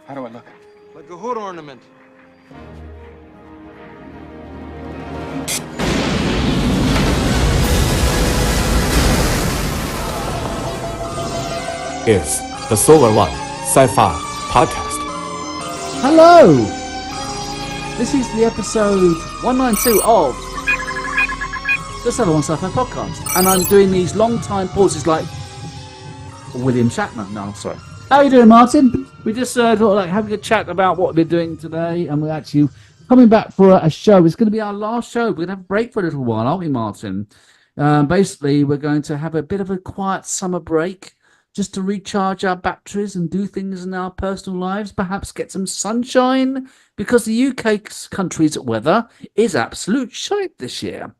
How do I look? Like a hood ornament. It's the Solar One Sci-Fi Podcast. Hello! This is the episode 192 of the Solar One Sci-Fi Podcast. And I'm doing these long time pauses like William Shatner. No, I'm sorry. How are you doing, Martin? We just thought like having a chat about what we're doing today, and we're actually coming back for a show. It's going to be our last show. We're going to have a break for a little while, aren't we, Martin? Basically, we're going to have a bit of a quiet summer break just to recharge our batteries and do things in our personal lives, perhaps get some sunshine, because the UK country's weather is absolute shite this year.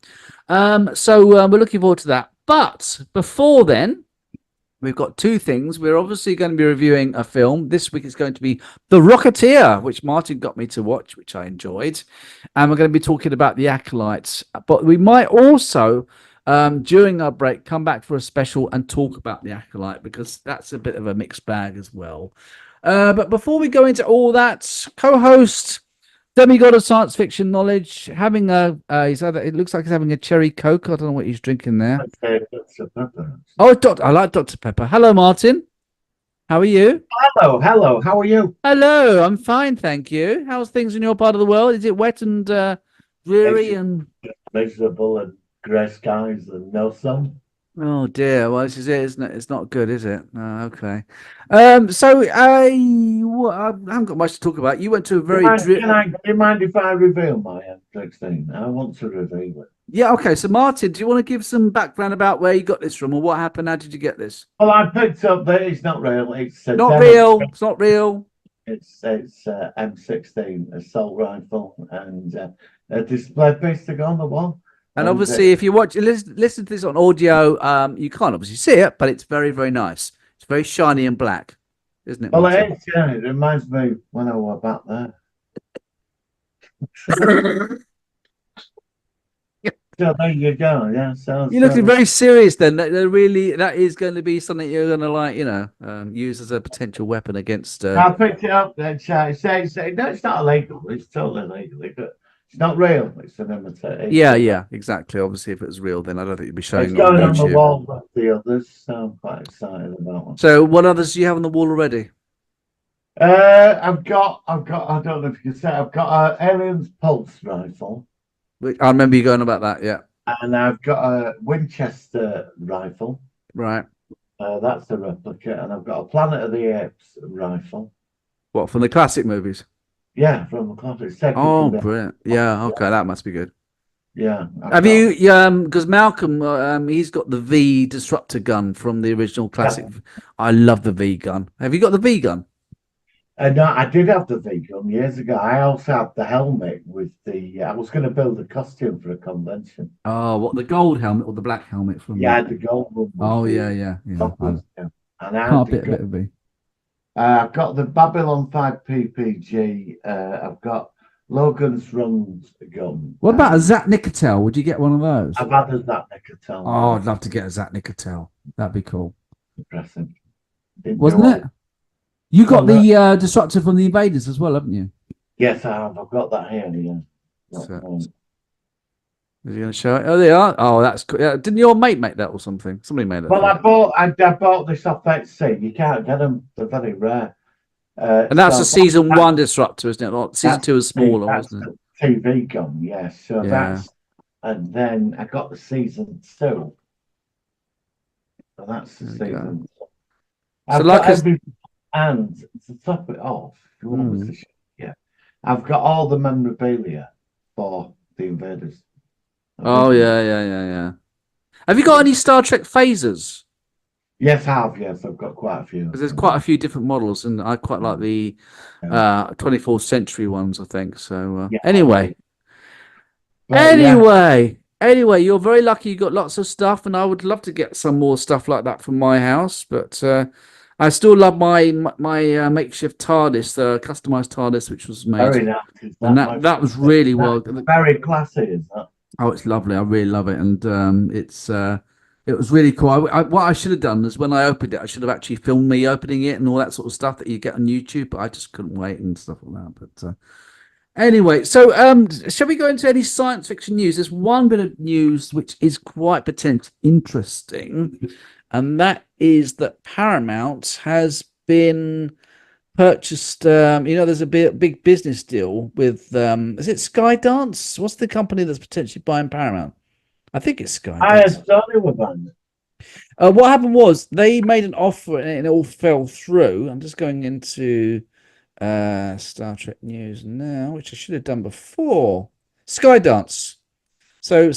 So we're looking forward to that. But before then, we've got two things. We're obviously going to be reviewing a film. This week is going to be The Rocketeer, which Martin got me to watch, which I enjoyed. And we're going to be talking about The Acolytes. But we might also, during our break, come back for a special and talk about The Acolyte, because that's a bit of a mixed bag as well. But before we go into all that, co-host, demigod of science fiction knowledge, having it looks like he's having a cherry Coke. I don't know what he's drinking there. Dr. Pepper. Oh, I like Dr. Pepper. Hello, Martin. How are you? Hello. How are you? Hello, I'm fine, thank you. How's things in your part of the world? Is it wet and dreary and Miserable and grey skies and no sun. oh dear? Well, this is it, isn't it? It's not good, is it? Oh, okay. So I haven't got much to talk about. You went to a very Do you mind if I reveal my M16? I want to reveal it. yeah. Okay. So Martin, do you want to give some background about where you got this from, or what happened? How did you get this? Well, I picked up that it's not real. It's Not real. It's not real. It's M16 assault rifle and a display piece to go on the wall. And obviously, if you listen to this on audio, you can't obviously see it, but it's very, very nice. It's very shiny and black, isn't it? Well, Martin? it is, yeah. It reminds me when I was back there. So there you go. Yeah. So You're looking very serious then. That is going to be something you're going to use as a potential weapon against. I picked it up. And no, it's not illegal. It's totally legal. It's not real. It's an imitation. Yeah, exactly. Obviously, if it was real, then I don't think you'd be showing It's it going on the YouTube. wall with the others, so I'm quite excited about one. So, what others do you have on the wall already? I've got. I don't know if you can say. I've got an Alien's Pulse rifle, I remember you going about that. Yeah. and I've got a Winchester rifle. Right. That's a replica, and I've got a Planet of the Apes rifle. What, from the classic movies? Yeah, from the classic. Oh, brilliant. Yeah. Okay, that must be good. Yeah. Have you? Because Malcolm, he's got the V disruptor gun from the original classic. Yeah. I love the V gun. Have you got the V gun? No, I did have the V gun years ago. I also had the helmet with the. I was going to build a costume for a convention. Oh, what, the gold helmet or the black helmet from? Yeah, the gold one. Oh, yeah. And I Can't bit of V. I've got the Babylon 5 PPG. I've got Logan's Run's gun. What about a Zat Nicotel? Would you get one of those? I've had a Zat Nicotel. Oh, I'd love to get a Zat Nicotel. That'd be cool. Impressive. Wasn't it? You got the disruptor from the Invaders as well, haven't you? Yes, I have. I've got that here. Yeah. So, is he going to show it? Oh, they are. Oh, that's cool. Yeah. Didn't your mate make that or something? Somebody made it. Well, I bought this off Etsy. You can't get them. They're very rare. And that's a season 1 disruptor, isn't it? Not season 2 is smaller, wasn't it? TV gun, yes. So that's, and then I got the season 2. So that's the season. I've got every, and to top it off, if you want me to show, I've got all the memorabilia for the Invaders. Oh, yeah. Have you got any Star Trek phasers? Yes, I have. Yes, I've got quite a few. Because there's quite a few different models, and I quite like the 24th century ones, I think. So anyway, you're very lucky. You got lots of stuff, and I would love to get some more stuff like that from my house. But I still love my makeshift TARDIS, the customized TARDIS, which was made. Very nice. And that was really well. Very classy, is that? Oh, it's lovely. I really love it, and it's It was really cool. What I should have done is when I opened it, I should have actually filmed me opening it and all that sort of stuff that you get on YouTube, but I just couldn't wait and stuff like that. But anyway, so shall we go into any science fiction news? There's one bit of news which is quite potentially interesting, and that is that Paramount has been purchased. There's a big business deal with is it Skydance? What's the company that's potentially buying Paramount? I think it's Skydance. I had started with that. What happened was they made an offer and it all fell through. I'm just going into Star Trek news now, which I should have done before. Skydance. So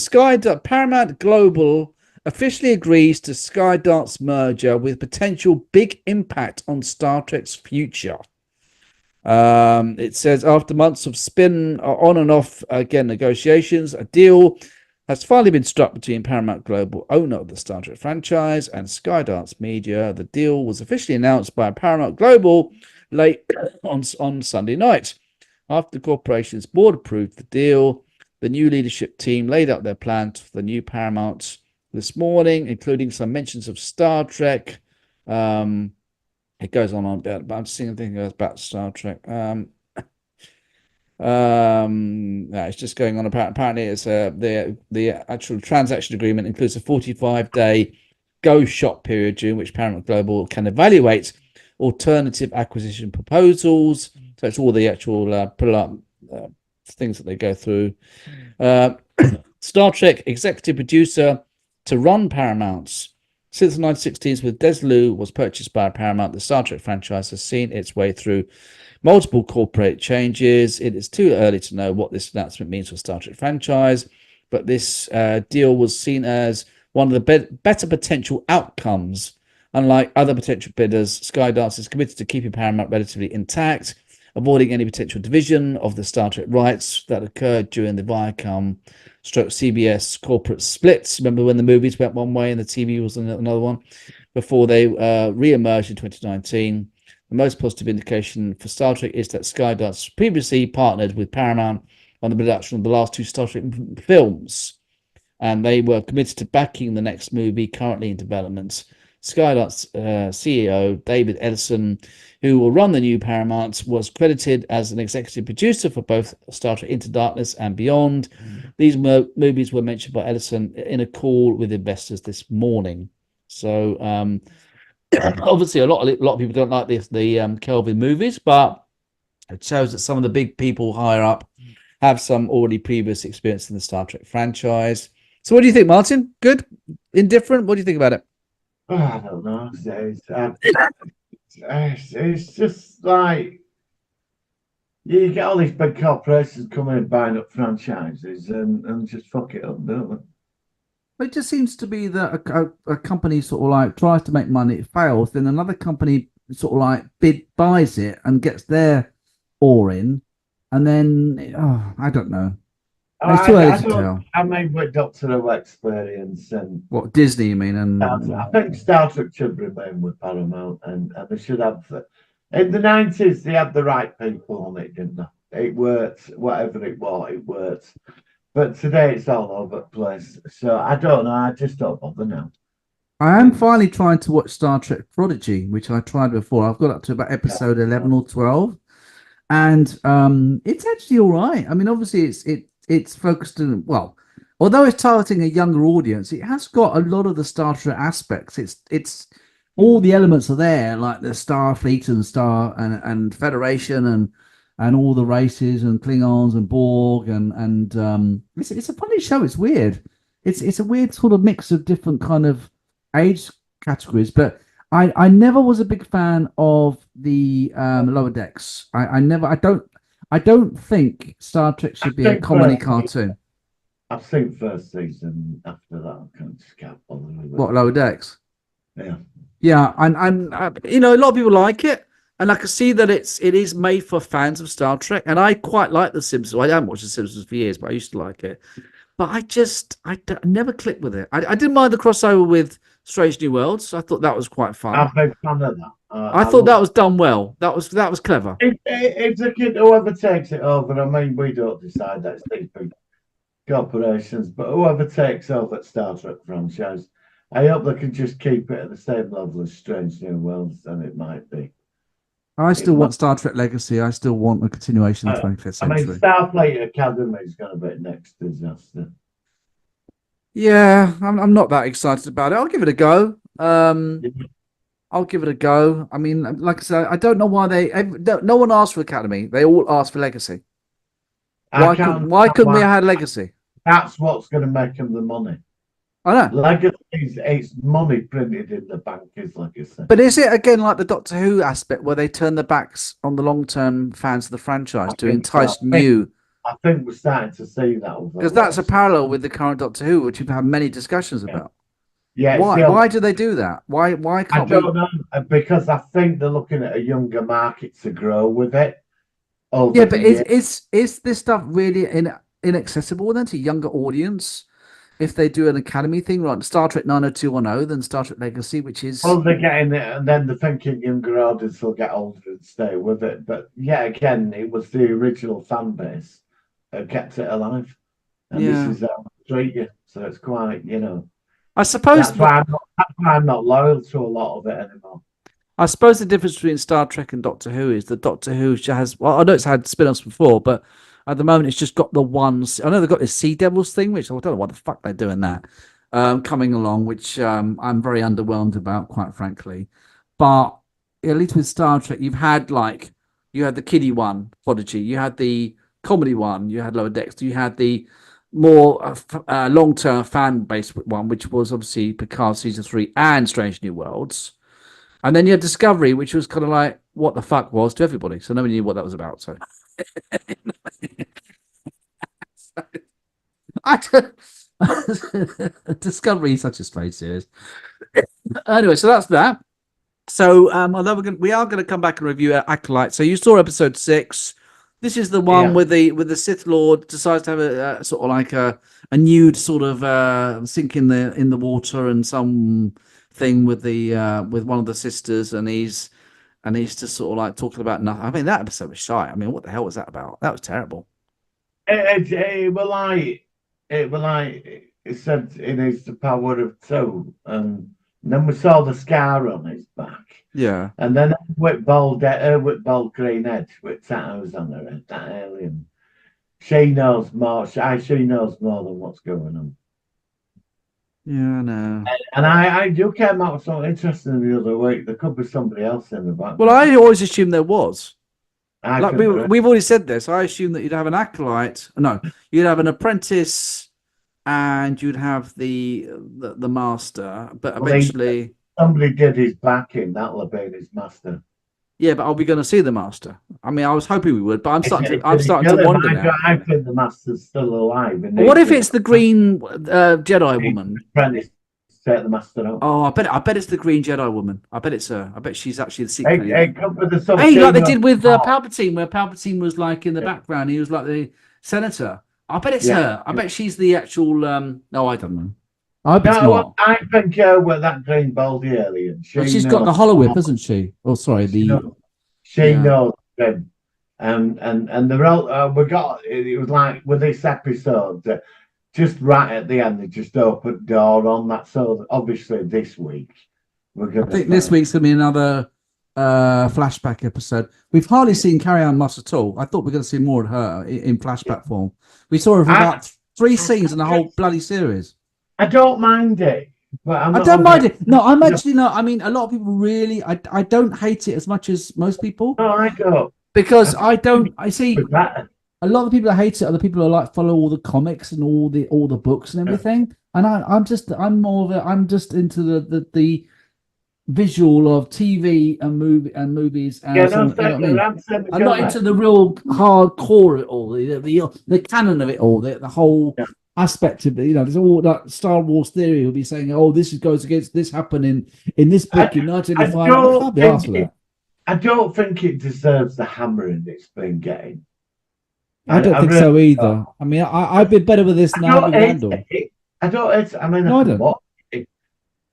Paramount Global officially agrees to Skydance merger with potential big impact on Star Trek's future. It says after months of spin on and off again negotiations, a deal has finally been struck between Paramount Global, owner of the Star Trek franchise, and Skydance Media. The deal was officially announced by Paramount Global late on Sunday night. After the corporation's board approved the deal, the new leadership team laid out their plans for the new Paramount this morning, including some mentions of Star Trek. It goes on about, but I'm seeing things about Star Trek. It's just going on. Apparently, it's the actual transaction agreement includes a 45-day go shop period during which Paramount Global can evaluate alternative acquisition proposals. So it's all the actual things that they go through. Star Trek executive producer to run Paramount since the 1960s, with Desilu was purchased by Paramount. The Star Trek franchise has seen its way through multiple corporate changes. It is too early to know what this announcement means for Star Trek franchise, but this deal was seen as one of the better potential outcomes. Unlike other potential bidders, Skydance is committed to keeping Paramount relatively intact, avoiding any potential division of the Star Trek rights that occurred during the Viacom/CBS corporate splits. Remember when the movies went one way and the TV was another one? Before they re-emerged in 2019. The most positive indication for Star Trek is that Skydance previously partnered with Paramount on the production of the last two Star Trek films, and they were committed to backing the next movie currently in development. Skydance CEO David Ellison, who will run the new Paramount, was credited as an executive producer for both Star Trek Into Darkness and Beyond. These movies were mentioned by Ellison in a call with investors this morning. So obviously a lot of people don't like the Kelvin movies, but it shows that some of the big people higher up have some already previous experience in the Star Trek franchise. So what do you think, Martin? Good? Indifferent? What do you think about it? I don't know. It's just like you get all these big corporations coming and buying up franchises and just fuck it up, don't they? It just seems to be that a company sort of like tries to make money, it fails, then another company sort of like buys it and gets their oar in, and then I don't know. It's too early to tell. I mean, with Doctor Who experience and what Disney, you mean? And I think Star Trek should remain with Paramount, and they should have. In the 90s, they had the right people on it, didn't they? It worked, whatever it was, it worked. But today it's all over the place. So I don't know. I just don't bother now. I am finally trying to watch Star Trek Prodigy, which I tried before. I've got up to about episode 11 or 12, and it's actually all right. I mean, obviously it's focused on, well, although it's targeting a younger audience, it has got a lot of the Star Trek aspects. It's all the elements are there, like the Starfleet and Federation and all the races and Klingons and Borg and it's a funny show. It's weird. It's a weird sort of mix of different kind of age categories, but I never was a big fan of the Lower Decks. I don't think Star Trek should be a comedy cartoon. I've seen first season. After that, I can't bother with it. What, Lower Decks? Yeah, I'm a lot of people like it, and I can see that it is made for fans of Star Trek, and I quite like The Simpsons. I haven't watched The Simpsons for years, but I used to like it. But I never clicked with it. I didn't mind the crossover with Strange New Worlds. I thought that was quite fun. I'm a big fan of that. I thought that was done well. That was clever. It's a kid, whoever takes it over. I mean, we don't decide that. It's these big corporations, but whoever takes over Star Trek franchise, I hope they can just keep it at the same level as Strange New Worlds, and it might be. I It still want might. Star Trek Legacy. I still want a continuation of the 25th I mean, century. Starfleet Academy is going to be next disaster. Yeah, I'm not that excited about it. I'll give it a go. I'll give it a go. I mean, like I said, I don't know why no one asked for Academy. They all asked for Legacy. I can't. Why couldn't we have had Legacy? That's what's going to make them the money. I know. Legacy is it's money printed in the bank is Legacy. But is it again like the Doctor Who aspect where they turn their backs on the long-term fans of the franchise to entice new? I think we're starting to see that. Because that's a parallel with the current Doctor Who, which we've had many discussions about. Yeah. Why do they do that? Why can't I don't know, because I think they're looking at a younger market to grow with it. Yeah, but is this stuff really inaccessible then to younger audience? If they do an Academy thing, right? Star Trek 90210, then Star Trek Legacy, which is they're getting it, and then they're thinking younger audience will get older and stay with it. But yeah, again, it was the original fan base that kept it alive, and this is how they treat you. So it's quite, I suppose that's why I'm not loyal to a lot of it anymore. I suppose the difference between Star Trek and Doctor Who is that Doctor Who has, well, I know it's had spin-offs before, but at the moment it's just got the ones. I know they've got this Sea Devils thing, which I don't know what the fuck they're doing that, coming along, which I'm very underwhelmed about, quite frankly. But at least with Star Trek, you had the kiddie one, Prodigy, you had the comedy one, you had Lower Decks, you had the more long-term fan-based one, which was obviously Picard Season 3 and Strange New Worlds. And then you had Discovery, which was kind of like what the fuck was to everybody. So nobody knew what that was about. So Discovery is such a strange series. Anyway, so that's that. So although we are gonna come back and review Acolyte. So you saw episode 6. This is the one with the Sith Lord decides to have a sort of like a nude sort of sink in the water and some thing with one of the sisters, and he's just sort of like talking about nothing. I mean, that episode was shy. I mean, what the hell was that about? That was terrible. It said it is the power of two, and then we saw the scar on his back. Yeah, and then with bald green head with tattoos on her head, that alien. She knows more. She knows more than what's going on. Yeah, I know. And I do came out with something interesting the other week. There could be somebody else in the back. Well, I always assumed there was. Like we've already said this. I assume that you'd have an acolyte. No, you'd have an apprentice, and you'd have the master. But eventually, somebody did his back in. That'll have been his master. Yeah, but are we going to see the master? I mean, I was hoping we would, but I'm starting to wonder now. I think the master's still alive. What if it's the green Jedi woman? Apprentice set the master out. Oh, I bet it's the green Jedi woman. I bet it's her. I bet she's actually the secret. Hey, like they did with Palpatine, where Palpatine was like in the background. He was like the senator. I bet it's her. I bet she's the actual. No, I don't know. I think with that green baldy alien. She's got the hollow whip, hasn't she? Oh, sorry, she knows them, and they're all we got. It was like with this episode, just right at the end, they just opened door on that. So obviously this week we're gonna. I think this week's gonna be another flashback episode. We've hardly seen Carrie Ann Moss at all. I thought we were going to see more of her in flashback form. We saw her for about 3 scenes in the whole bloody series. I don't mind it, but I don't mind it. No, I'm actually not. I mean, a lot of people really. I don't hate it as much as most people. No, I don't. Because I don't. I see a lot of people that hate it are the people who like follow all the comics and all the books and everything. And I'm just into the visual of TV and movies. And I'm not into the real hardcore of it all, the canon of it all, the whole aspect of it. There's all that Star Wars theory will be saying, "Oh, this goes against this happening in this book in 1985." I don't think it deserves the hammering it's been getting. I don't think so either. I mean, I'd be better with this now than Randall. I don't. I mean, I don't.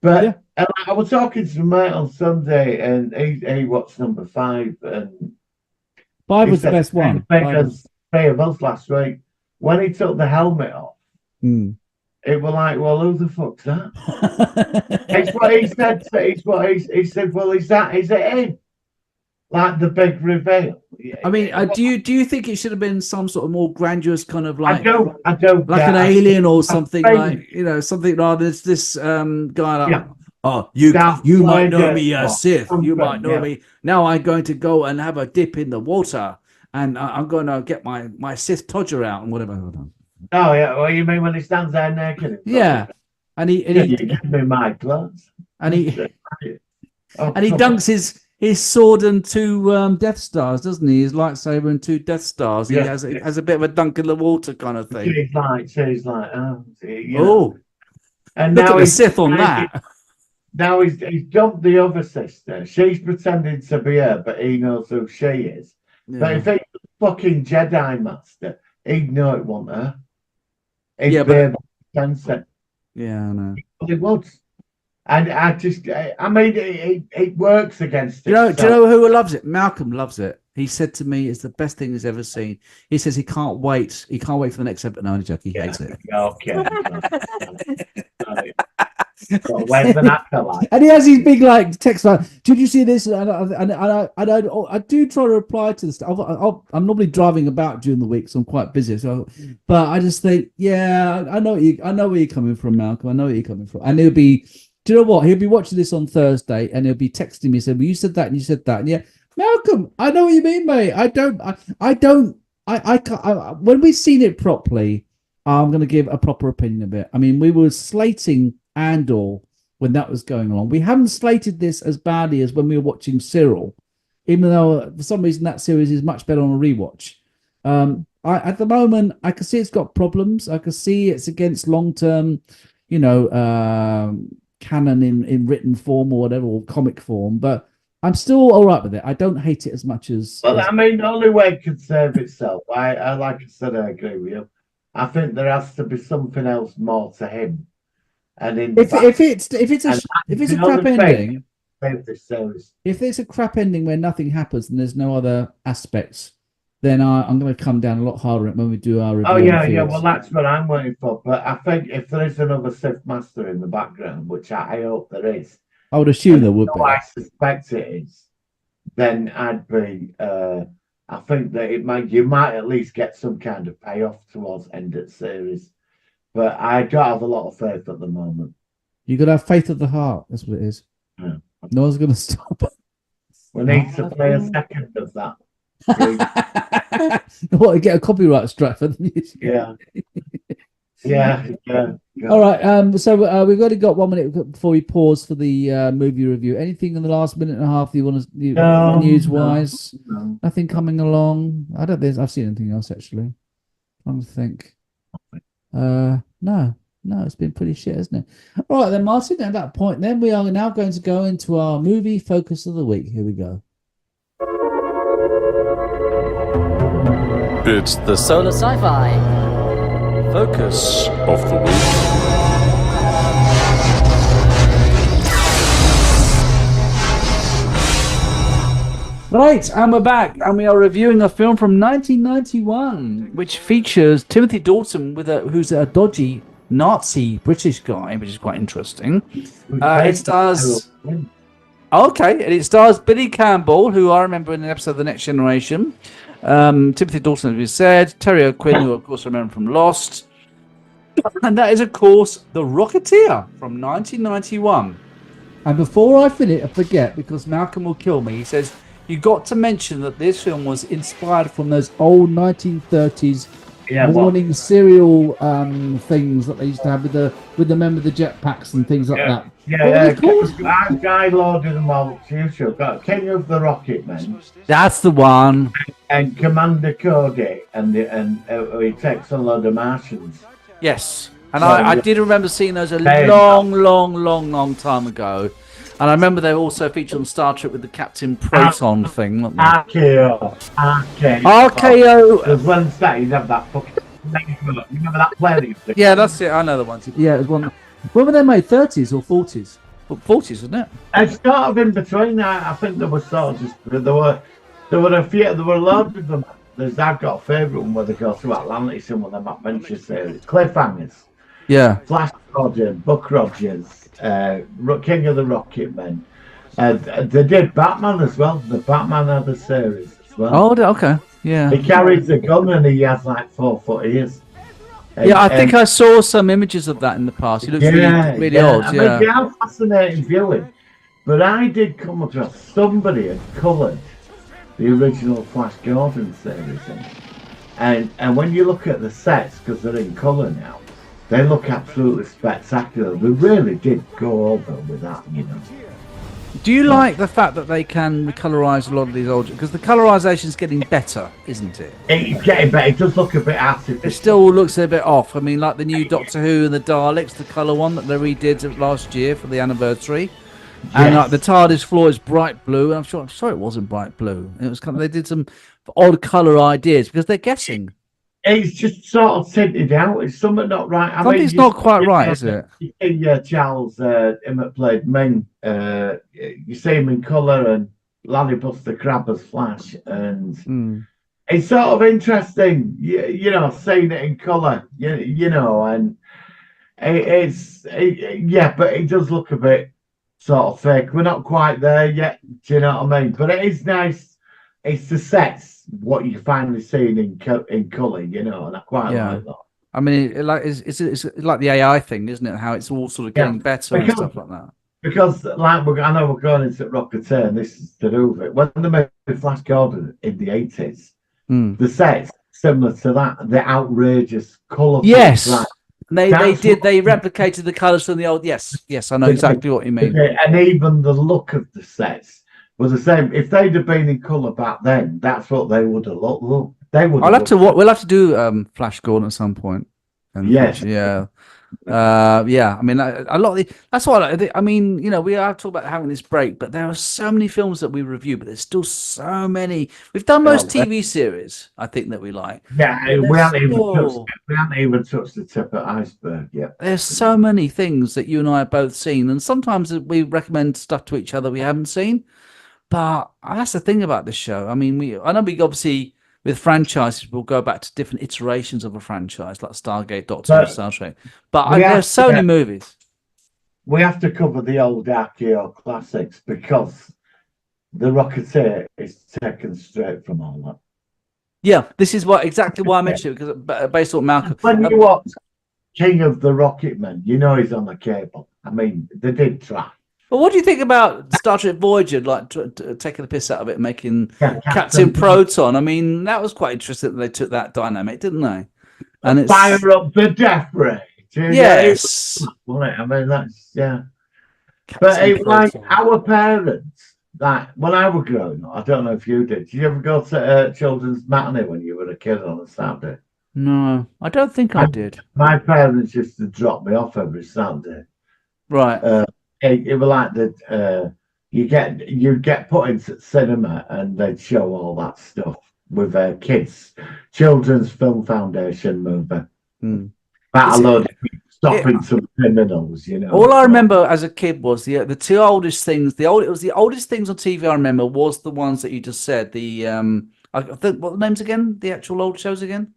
But I was talking to my mate on Sunday, and he watched number 5, and 5 was the best one. Because 3 of us last week, when he took the helmet off, it was like, well, who the fuck's that? It's what he said. It's what he said. Well, is it him? Like the big reveal. I mean, do you think it should have been some sort of more grandiose kind of I like don't like get an alien or something think- like something rather than this guy like, Yeah. oh, you Darth might know Vader me or as Sith, you might something, know yeah. me. Now I'm going to go and have a dip in the water, and I'm going to get my Sith Todger out and whatever. Oh yeah, what you mean when he stands there naked? Yeah, and he You give me my clothes. and he Oh, and he come on. dunks his sword and two Death Stars, doesn't he? His lightsaber and two Death Stars. He Yeah. has a bit of a dunk in the water kind of thing. She's like, oh, Oh, and look now at the he's Sith on that. Now he's dumped the other sister. She's pretending to be her, but he knows who she is. But if he's a fucking Jedi Master, he'd know it wasn't her. He'd Yeah, be but- able to sense it. Yeah, I know. Well, it would. And I mean, it works against it. Do you know who loves it? Malcolm loves it. He said to me, "It's the best thing he's ever seen." He says he can't wait. He can't wait for the next episode. No, joke. He hates it. Okay. Where's the actor like? And he has these big like text like, "Did you see this?" And I do try to reply to this. I'm normally driving about during the week, so I'm quite busy. So, but I just think, yeah, I know where you're coming from, Malcolm. I know where you're coming from. And he'll be, do you know what? He'll be watching this on Thursday, and he'll be texting me saying, "Well, you said that, and you said that." And yeah, Malcolm, I know what you mean, mate. I can't. When we've seen it properly, I'm going to give a proper opinion of it. I mean, we were slating Andor when that was going on. We haven't slated this as badly as when we were watching Cyril, even though for some reason that series is much better on a rewatch. At the moment, I can see it's got problems. I can see it's against long-term, canon in written form or whatever, or comic form, but I'm still all right with it. I don't hate it as much as. Well, I mean, the only way it can save itself, I like I said, I agree with you. I think there has to be something else more to him. And if it's a crap ending, this series. if it's a crap ending where nothing happens and there's no other aspects, then I'm going to come down a lot harder when we do our review. Oh yeah. Well, that's what I'm waiting for. But I think if there is another Sith Master in the background, which I hope there is, I would assume there would be. I suspect it is. Then I'd be. I think that you might at least get some kind of payoff towards end of series. But I don't have a lot of faith at the moment. You got to have faith of the heart. That's what it is. Yeah. No one's going to stop. We need to play a second of that. What, to get a copyright strike for the music? Yeah. All right. So we've already got 1 minute before we pause for the movie review. Anything in the last minute and a half you want to news wise? No. Nothing coming along. I don't think I've seen anything else actually. I'm trying to think. No, it's been pretty shit, hasn't it? All right then, Martin. At that point, then we are now going to go into our movie focus of the week. Here we go. It's the Solar Sci-Fi. focus of the week. Right, and we're back, and we are reviewing a film from 1991, which features Timothy Dalton who's a dodgy Nazi British guy, which is quite interesting. It stars. Okay, and it stars Billy Campbell, who I remember in an episode of The Next Generation. Timothy Dalton, as we said, Terry O'Quinn, who of course I remember from Lost, and that is of course The Rocketeer from 1991. And before I forget, because Malcolm will kill me, he says you got to mention that this film was inspired from those old 1930s morning cereal things that they used to have with the member of the jetpacks and things like that. Guy Lord of the Multitude, got King of the Rocket Men. That's the one. And Commander Cody, and he takes a load of Martians. Yes, and I did remember seeing those a long time ago. And I remember they also featured on Star Trek with the Captain Proton thing. RKO. There's one set, you'd have that fucking... You remember that play? Yeah, that's it. I know the ones. Yeah, it was one. When were they made? 30s or 40s? 40s, wasn't it? It's sort of in between. I think there was sort of just... There were a few... There were loads of them. I've got a favourite one where they go through Atlantis and one of them adventure series. Cliffhangers. Yeah. Flash Gordon, Buck Rogers, King of the Rocket Men. They did Batman as well. The Batman had a series as well. Oh, okay. Yeah. He carries a gun and he has like 4 foot ears. Yeah, I think I saw some images of that in the past. He looks really odd. I Yeah. mean, they are fascinating viewing. But I did come across somebody had coloured the original Flash Gordon series in. And when you look at the sets, because they're in colour now, they look absolutely spectacular. They really did go over with that, you know. Do you like the fact that they can colorise a lot of these old? Because the colourisation's getting better, isn't it? It's getting better. It does look a bit artificial. It still looks a bit off. I mean, like the new Doctor Who and the Daleks, the colour one that they redid last year for the anniversary. And like the TARDIS floor is bright blue. And I'm sure it wasn't bright blue. It was kind of, they did some odd colour ideas because they're guessing. It's just sort of tinted out. It's something not right. Something's not quite right, is it? You see Charles Emmett played Ming. You see him in colour and Larry Buster Crabbe as Flash. And it's sort of interesting, you know, seeing it in colour, you know, and yeah, but it does look a bit sort of fake. We're not quite there yet, do you know what I mean? But it is nice. It's the sets, what you're finally seeing in colour, you know, and I quite like that. I mean, it's like the AI thing, isn't it? How it's all sort of getting better and stuff like that. Because, like, I know we're going into Rocketeer, and this is to do with it. When they made Flash Gordon in the 80s, the sets similar to that, the outrageous, colourful. Yes. They replicated the colours from the old. Yes, I know exactly what you mean. And even the look of the sets was the same. If they'd have been in colour back then, that's what they would have looked. They would. We'll have to do Flash Gordon at some point. Yes. Yeah. I mean, a lot of that's why I mean, you know, we are talking about having this break, but there are so many films that we review, but there's still so many. We've done most TV series, I think, that we like. Yeah, we haven't even touched the tip of the iceberg yet. There's so many things that you and I have both seen, and sometimes we recommend stuff to each other we haven't seen. But that's the thing about this show. I mean, I know we obviously, with franchises, we'll go back to different iterations of a franchise, like Stargate, Doctor Who, Star Trek. But there's so many movies. We have to cover the old RKO classics because the Rocketeer is taken straight from all that. Yeah, this is exactly why I mentioned it, because based on Malcolm. When you watch King of the Rocket Men, you know he's on the cable. I mean, they did try. Well, what do you think about Star Trek Voyager, like taking the piss out of it and making Captain Proton? I mean, that was quite interesting that they took that dynamic, didn't they? And it's fire up the death ray. Yes. I mean, that's but it, like our parents, like when I was growing up, I don't know if you did. Did you ever go to children's matinee when you were a kid on a Saturday? No, I don't think I did. My parents used to drop me off every Saturday. Right. It was like that. You'd get put into cinema and they'd show all that stuff with kids. Children's Film Foundation movie. About a load of people stopping some criminals, you know. All I remember as a kid was the two oldest things. It was the oldest things on TV I remember was the ones that you just said. The I think what the names again? The actual old shows again?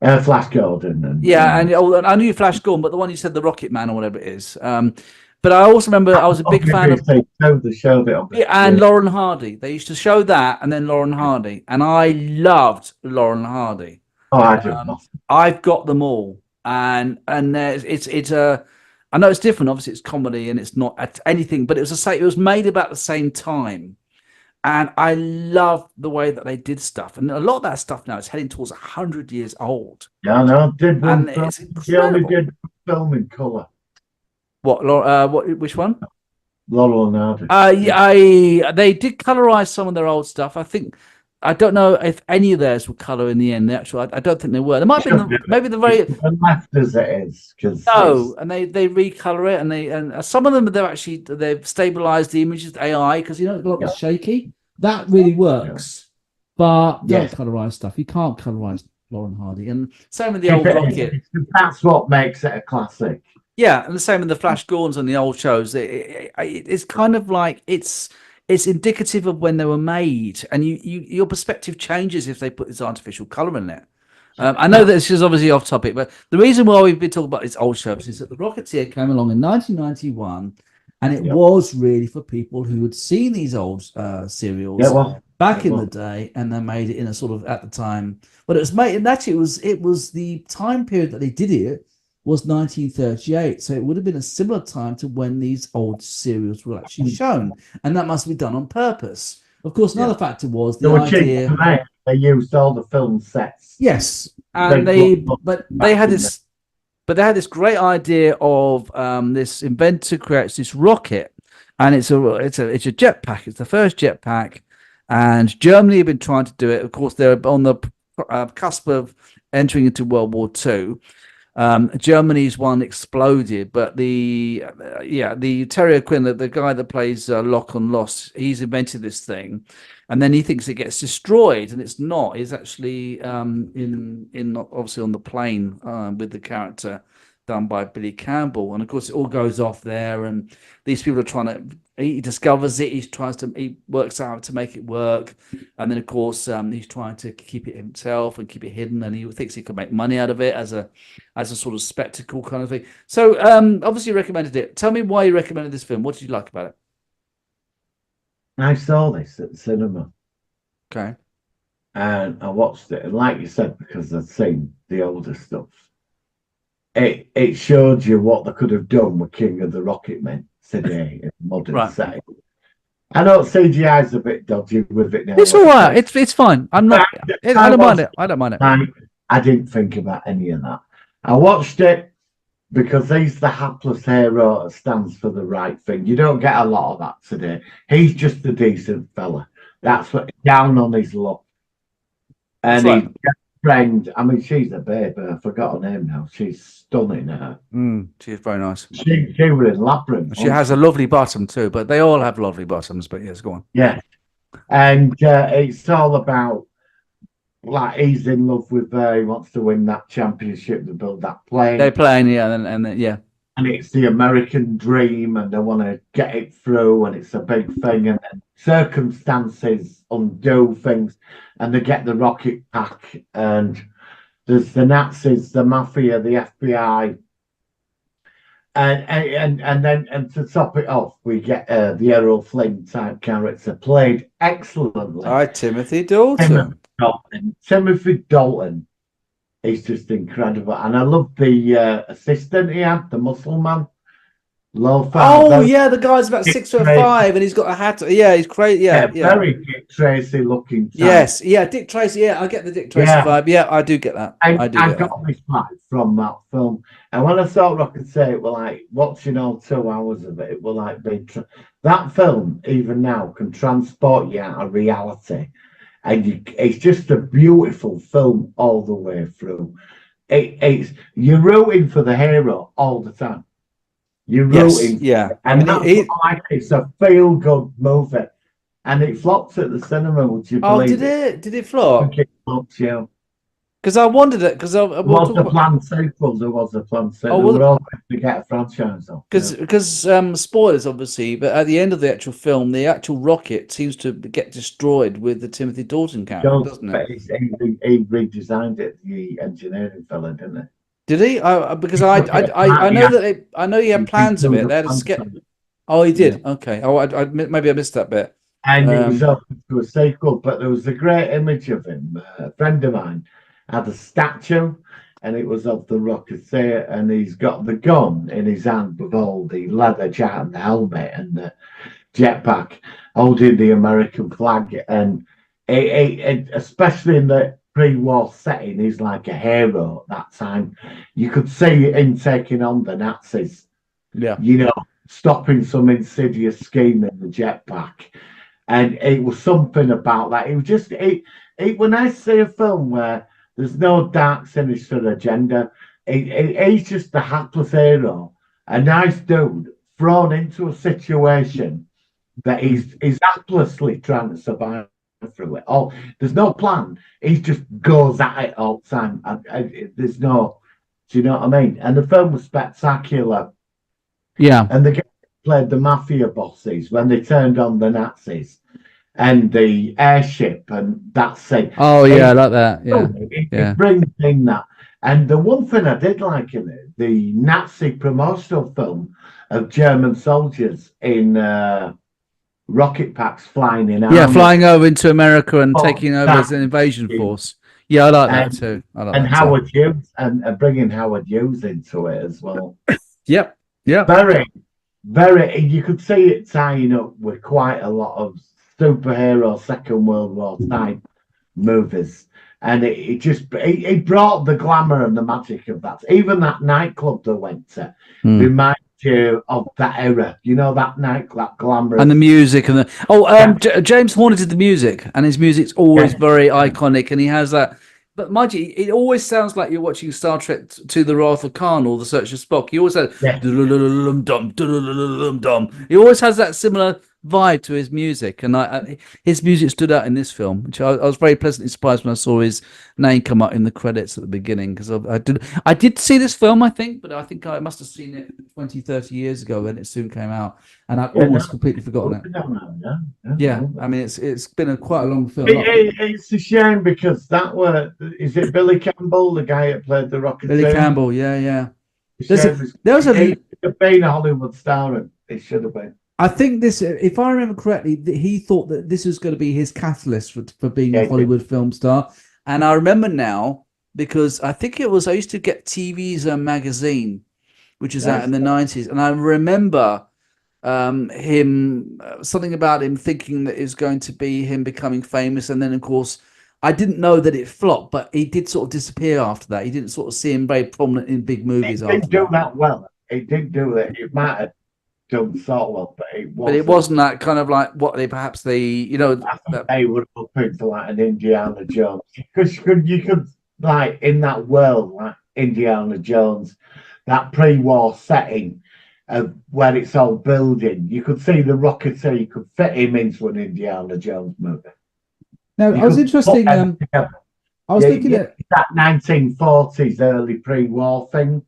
Flash Gordon. And I knew Flash Gordon, but the one you said, the Rocket Man or whatever it is. But I also remember I was a big fan of the show and Lauren Hardy. They used to show that and then Lauren Hardy, and I loved Lauren Hardy. Oh, I do. I've got them all, and it's a. I know it's different. Obviously, it's comedy and it's not anything, but it was made about the same time, and I love the way that they did stuff. And a lot of that stuff now is heading towards 100 years old. Yeah, I know. He only did film in colour. Which one? Laurel and Hardy. They did colorize some of their old stuff. I don't know if any of theirs were color in the end. I don't think they were. There might have been maybe the very left as it is. And they recolor it, and some of them they've stabilized the images AI because you know it's a lot shaky. That really works, but don't colorize stuff. You can't colorize Lauren Hardy, and same with the old Rocket. That's what makes it a classic. Yeah, and the same with the Flash Gordons on the old shows. It's kind of like it's indicative of when they were made, and your perspective changes if they put this artificial color in it. I know that this is obviously off topic, but the reason why we've been talking about these old shows is that the Rocketeer came along in 1991, and it was really for people who had seen these old serials back in the day, and they made it in a sort of at the time. But it was made, and actually it was the time period that they did it was 1938, so it would have been a similar time to when these old serials were actually shown, and that must be done on purpose. Of course, another factor was the idea. They used all the film sets. Yes, and they had this great idea of this inventor creates this rocket, and it's a jetpack. It's the first jetpack, and Germany have been trying to do it. Of course, they're on the cusp of entering into World War II. Germany's one exploded, but the Terry O'Quinn, the guy that plays Locke on Lost, he's invented this thing, and then he thinks it gets destroyed, and it's not. It's actually in obviously on the plane with the character done by Billy Campbell, and of course it all goes off there, and these people are trying to. He discovers it. He works out to make it work, and then of course he's trying to keep it himself and keep it hidden, and he thinks he can make money out of it as a sort of spectacle kind of thing. So obviously you recommended it. Tell me why you recommended this film. What did you like about it? I saw this at the cinema. Okay. And I watched it, and like you said, because I'd seen the older stuff, it showed you what they could have done with King of the Rocket Men today in modern setting. I know CGI's a bit dodgy with it now. It's all right. It's fine. I'm not. I don't mind it. I don't mind it. I didn't think about any of that. I watched it because he's the hapless hero that stands for the right thing. You don't get a lot of that today. He's just a decent fella. That's what down on his luck. And his friend, I mean, she's a babe. I forgot her name now. She's stunning. She's very nice. She was in Labyrinth. She has a lovely bottom too, but they all have lovely bottoms. But yes, go on. Yeah, and it's all about like he's in love with her. He wants to win that championship to build that plane. They're playing, yeah, and yeah. And it's the American dream, and they want to get it through, and it's a big thing, and then circumstances undo things, and they get the rocket pack, and there's the Nazis, the mafia, the FBI, and then to top it off, we get the Errol Flynn type character played excellently. Hi, Timothy Dalton. Timothy Dalton. He's just incredible. And I love the assistant he had, the muscle man. Oh, yeah, the guy's about 6'5", and he's got a hat. Yeah, he's crazy. Yeah. Very Dick Tracy looking. Yes, yeah, Dick Tracy. Yeah, I get the Dick Tracy vibe. Yeah, I do get that. I got this vibe from that film. And when I saw Rocketeer, it was like watching all 2 hours of it. It was like that film, even now, can transport you out of reality. And it's just a beautiful film all the way through. You're rooting for the hero all the time. You're rooting, and it's a feel-good movie, and it flopped at the cinema. Would you believe? Oh, did it? Did it flop? I think it flopped, yeah. Because I wondered it. Because there was a planned sequel. There was a planned sequel. They were all going to get a franchise off. Because spoilers, obviously, but at the end of the actual film, the actual rocket seems to get destroyed with the Timothy Dalton character, doesn't it? He redesigned it, the engineering fella, didn't he? Did he? Because I know that I know he had plans of it. They had a sketch. Oh, he did. Yeah. Okay. Oh, maybe I missed that bit. And it was up to a sequel, but there was a great image of him. A friend of mine had a statue, and it was of the Rocketeer, and he's got the gun in his hand with all the leather jacket and the helmet and the jetpack, holding the American flag, and it especially in the pre-war setting, he's like a hero at that time. You could see him taking on the Nazis. Yeah. You know, stopping some insidious scheme in the jetpack. And it was something about that. It was just when I see a film where there's no dark, sinister agenda, he's just a hapless hero, a nice dude thrown into a situation that he's haplessly trying to survive through it. Oh, there's no plan. He just goes at it all the time. There's no, do you know what I mean? And the film was spectacular. Yeah. And the guy played the mafia bosses when they turned on the Nazis. and the airship and that scene. Oh yeah, I like that. Yeah, It brings in that. And the one thing I did like in it, the Nazi promotional film of German soldiers in rocket packs flying in yeah, armor. flying over into America and Oh, taking over as an invasion that- force. Yeah, I like that and, too. I like and that too. Howard Hughes and bringing Howard Hughes into it as well. Yep, yep. Very. You could see it tying up with quite a lot of superhero Second World War type movies, and it brought the glamour and the magic of that. Even that nightclub they went to reminds you of that era. You know, that that glamorous and the music and James Horner did the music, and his music's always very iconic, and he has that. But mind you, it always sounds like you're watching Star Trek to the Wrath of Khan or the Search of Spock. He always has he always has that similar vibe to his music, and his music stood out in this film, which I was very pleasantly surprised when I saw his name come up in the credits at the beginning, because I did see this film, I think, but I think I must have seen it 20, 30 years ago when it soon came out, and I'd almost completely forgotten it. Yeah, I mean it's been quite a long film. It's a shame because is it Billy Campbell, the guy that played the Rocketeer? Billy Campbell, yeah. There was he should have been a Hollywood star, and it should have been. I think this, if I remember correctly, he thought that this was going to be his catalyst for being a Hollywood film star. And I remember now, because I think I used to get TV's magazine, which is out in the 90s. And I remember something about him thinking that it was going to be him becoming famous. And then, of course, I didn't know that it flopped, but he did sort of disappear after that. He didn't sort of see him very prominent in big movies after that. He didn't do that well. He did do it. It might have done sort well, but it wasn't. But it wasn't that kind of like what they they would have put into like an Indiana Jones, because you could like in that world like Indiana Jones, that pre-war setting of where it's all building. You could see the Rocketeer. You could fit him into an Indiana Jones movie. No, I was interesting. I was thinking that 1940s early pre-war thing.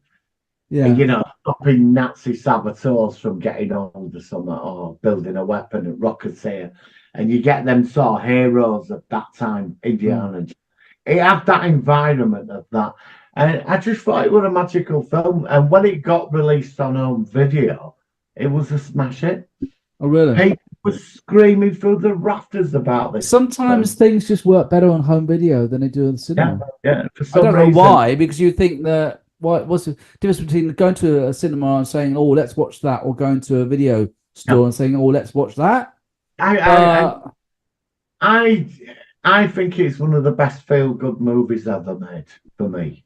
Yeah, you know, stopping Nazi saboteurs from getting on to something or building a weapon at Rocketeer, and you get them sort of heroes of that time, Indiana. It had that environment of that, and I just thought it was a magical film. And when it got released on home video, it was a smash hit. Oh, really? People were screaming through the rafters about this. Sometimes things just work better on home video than they do in the cinema. Yeah. For some reason. Know why, because you think that. What's the difference between going to a cinema and saying, "Oh, let's watch that," or going to a video store and saying, "Oh, let's watch that"? I think it's one of the best feel-good movies ever made for me.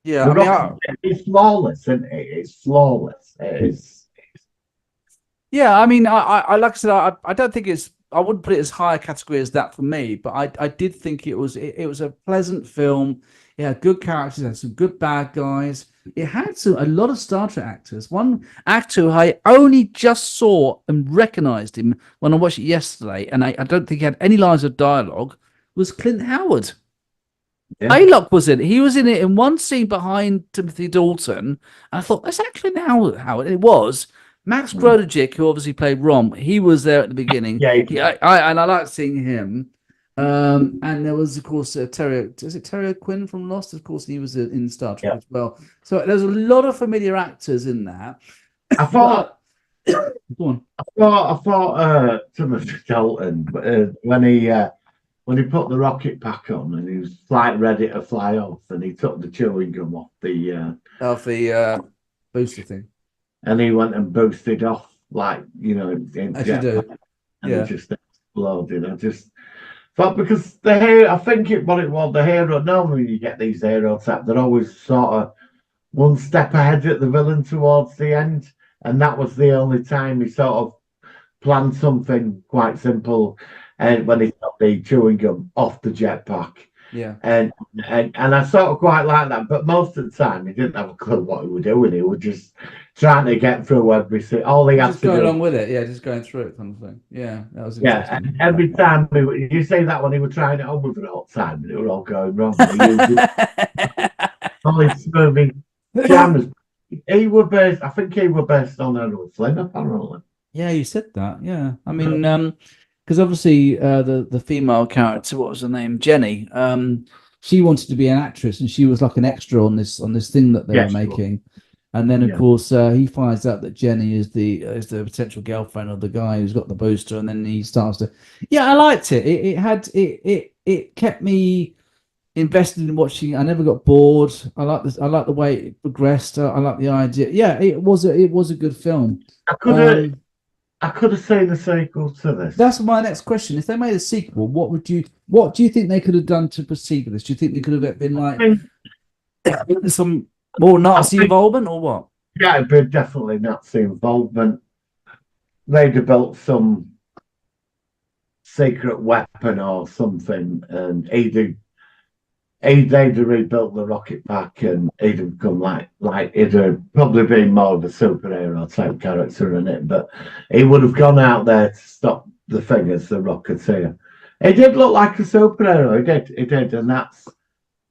Yeah, it's flawless, isn't it? It's flawless. It is. Yeah, I mean, I like I said, I don't think I wouldn't put it as high a category as that for me, but I did think it was a pleasant film. It had good characters, it had some good bad guys. It had a lot of Star Trek actors. One actor who I only just saw and recognized him when I watched it yesterday, and I don't think he had any lines of dialogue, was Clint Howard. Yeah. Aylock was in it. He was in it in one scene behind Timothy Dalton. And I thought, that's actually Howard. And it was. Max Grodejic, who obviously played Rom, he was there at the beginning. I liked seeing him. And there was, of course, Terry Quinn from Lost? Of course, he was in Star Trek as well. So there's a lot of familiar actors in that. I thought, go on. I thought Timothy Dalton when he put the rocket pack on and he was like ready to fly off, and he took the chewing gum off the booster thing, and he went and boosted off like as you do, and it just exploded. I just. But because the hero, I think what it was, the hero, normally you get these hero types, they're always sort of one step ahead at the villain towards the end. And that was the only time he sort of planned something quite simple. And when he took the chewing gum off the jetpack. Yeah. And I sort of quite like that. But most of the time, he didn't have a clue what he was doing. He was just trying to get through everything. All he had to do. Just go along with it. Yeah, just going through it kind of thing. Yeah, that was interesting. Yeah, and every time you say that when he was trying it on with it all the time, and it was all going wrong. Only smoothing cameras. I think he was based on Errol Flynn, apparently. Yeah, you said that. Yeah. I mean, because obviously the female character, what was her name, Jenny, she wanted to be an actress, and she was like an extra on this thing that they were Yes, sure. making. And then, of Yeah. course, he finds out that Jenny is the potential girlfriend of the guy who's got the booster, and then he starts to. Yeah, I liked it. It kept me invested in watching. I never got bored. I like this. I like the way it progressed. I like the idea. Yeah, it was a good film. I could have seen the sequel to this. That's my next question. If they made a sequel, what do you think they could have done to proceed with this? Do you think they could have been like some more Nazi involvement or what? Yeah, it'd be definitely Nazi involvement. They'd have built some secret weapon or something, and they'd have rebuilt the rocket pack, and he'd have become like he'd have probably been more of a superhero type character in it, but he would have gone out there to stop the figures, the Rocketeer. He did look like a superhero, he did, and that's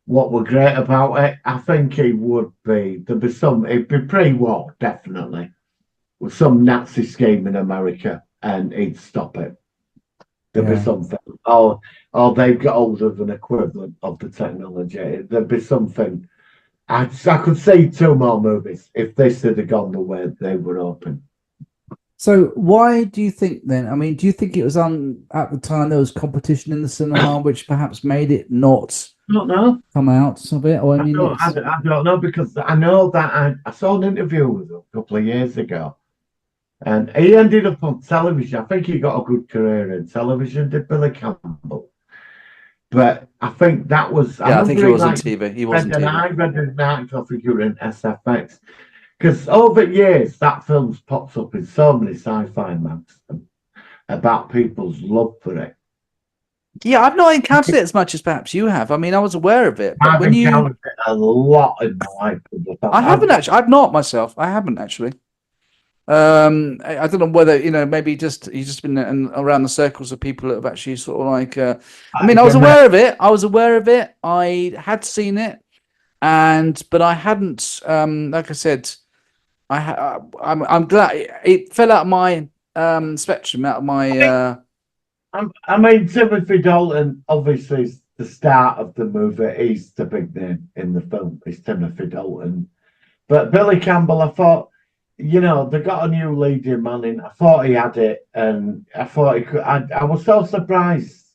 what were great about it. I think he would be, it'd be pre-war, definitely, with some Nazi scheme in America, and he'd stop it. There'd be something, or they've got hold of an equivalent of the technology. There'd be something. I could see 2 more movies if this had gone the way they were hoping. So why do you think then? I mean, do you think it was at the time there was competition in the cinema, which perhaps made it not? I don't know. Come out of it, or I don't know, because I know that I saw an interview with him a couple of years ago, and he ended up on television. I think he got a good career in television, did Billy Campbell. But I think that was. Yeah, I think he was on TV. He was on TV. I read an article, I think you were in SFX, because over years that film's popped up in so many sci-fi mags about people's love for it. Yeah, I've not encountered it as much as perhaps you have. I mean, I was aware of it, but I've encountered it a lot in my life. I haven't actually. I've not myself. I haven't actually. I don't know whether maybe you've just been around the circles of people that have actually sort of like. I mean, I was aware of it. I had seen it, but I hadn't. Like I said, I'm glad it fell out of my spectrum, out of my. I mean, Timothy Dalton obviously is the start of the movie. He's the big name in the film. It's Timothy Dalton, but Billy Campbell, I thought, they got a new leading man in. I thought he had it, and I thought he could. I was so surprised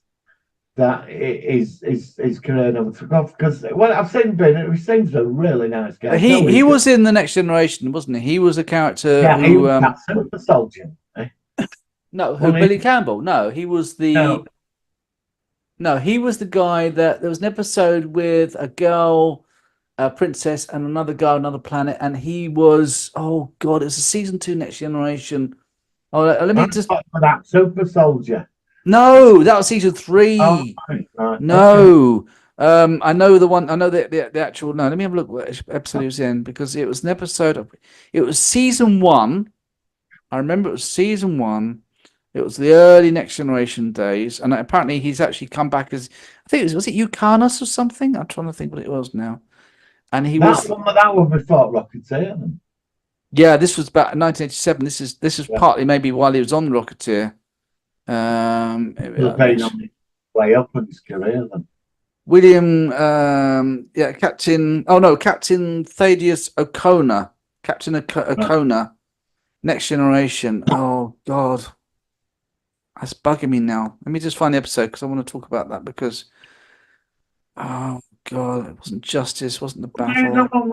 that his career never took off, because I've seen he seems a really nice guy. He was in The Next Generation, wasn't he? He was a character. Yeah, he was that super soldier. No, Billy Campbell? No, he was the. No, he was the guy that there was an episode with a girl, a princess, and another guy, another planet, and he was. Oh God, it was a season 2 Next Generation. Oh, let me just. That super soldier. No, that was season 3. Oh, right. No. Okay. I know the one. I know the actual. No, let me have a look what episode it was in, because it was an episode of. It was season 1. I remember it was season 1. It was the early Next Generation days, and apparently he's actually come back as, I think was it Eucanos or something? I'm trying to think what it was now. And that one before Rocketeer. Yeah, this was about 1987. This is partly maybe while he was on the Rocketeer. Been on his way up in his career then. William, Captain Thaddeus O'Connor, Captain O'Connor, Next Generation. Oh God. That's bugging me now. Let me just find the episode, because I want to talk about that, because oh God, it wasn't Justice, wasn't the battle.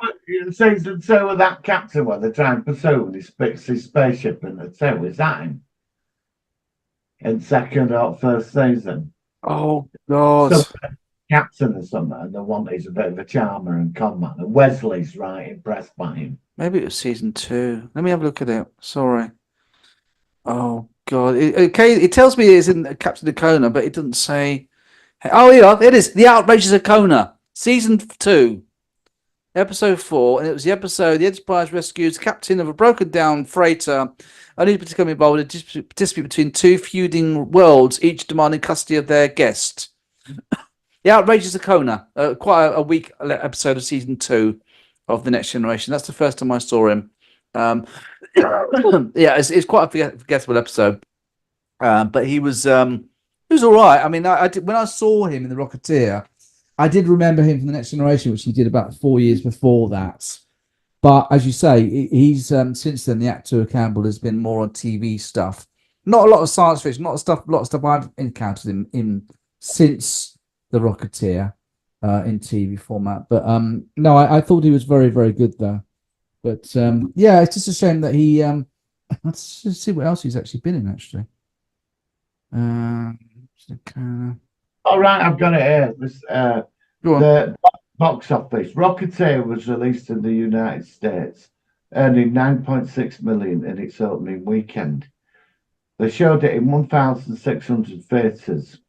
Season 2 with that captain where they try and pursue and he spits his spaceship in the 2. Is that him? In second or first season? Oh God. Captain or something, and the one he's a bit of a charmer and con man, and Wesley's right impressed by him. Maybe it was season 2. Let me have a look at it. Sorry. Oh God! It tells me it's in Captain O'Connor, but it doesn't say. Oh, yeah, it is The Outrageous O'Connor, season 2, episode 4, and it was the episode the Enterprise rescues captain of a broken down freighter, only to become involved in a dispute between 2 feuding worlds, each demanding custody of their guest. The Outrageous O'Connor, quite a weak episode of season 2 of The Next Generation. That's the first time I saw him. Yeah, it's quite a forgettable episode. But he was all right. I mean, I did, when I saw him in The Rocketeer, I did remember him from The Next Generation, which he did about 4 years before that. But as you say, he's since then the actor Campbell has been more on TV stuff. Not a lot of science fiction, not a lot of stuff I've encountered him in since The Rocketeer in TV format. But no, I thought he was very, very good though. But yeah, it's just a shame that he. Let's just see what else he's actually been in. Actually, All right, I've got it here. This, go on. the box office. Rocketeer was released in the United States, earning 9.6 million in its opening weekend. They showed it in 1,600 theatres.